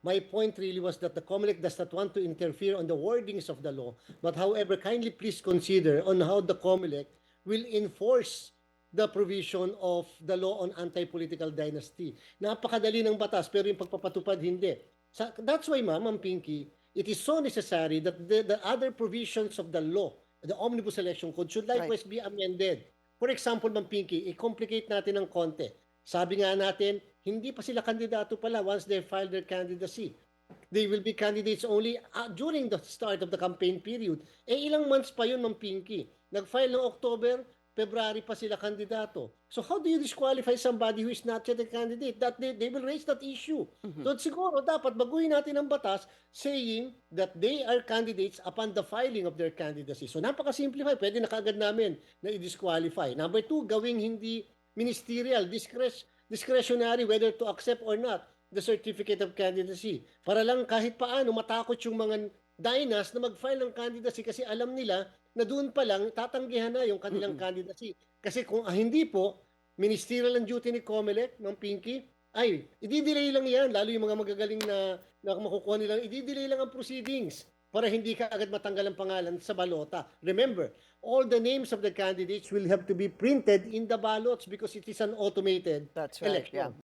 My point really was that the COMELEC does not want to interfere on the wordings of the law, but however, kindly please consider on how the COMELEC will enforce the provision of the law on anti-political dynasty. Napakadali ng batas, pero yung pagpapatupad hindi. That's why, Ma'am Pinky, it is so necessary that the other provisions of the law, the Omnibus Election Code, should likewise be amended. For example, Ma'am Pinky, i-complicate natin ng konti. Sabi nga natin, hindi pa sila kandidato pala once they file their candidacy. They will be candidates only during the start of the campaign period. Ilang months pa yun, Ma'am Pinky. Nag-file ng October, February pa sila kandidato. So how do you disqualify somebody who is not yet a candidate? That they will raise that issue. So siguro dapat baguhin natin ang batas saying that they are candidates upon the filing of their candidacy. So napaka-simplify. Pwede na kaagad namin na i-disqualify. Number 2, gawing hindi ministerial, discretionary whether to accept or not the certificate of candidacy. Para lang kahit paano matakot yung mga dynas na mag-file ng candidacy kasi alam nila na doon pa lang tatanggihan na yung kanilang candidacy. Kasi kung hindi po, ministerial ang duty ni COMELEC, ng Pinky, ay, i-delay lang yan, lalo yung mga magagaling na makukuha nilang, i-delay lang ang proceedings para hindi ka agad matanggal ang pangalan sa balota. Remember, all the names of the candidates will have to be printed in the ballots because it is an automated That's right, election. yeah.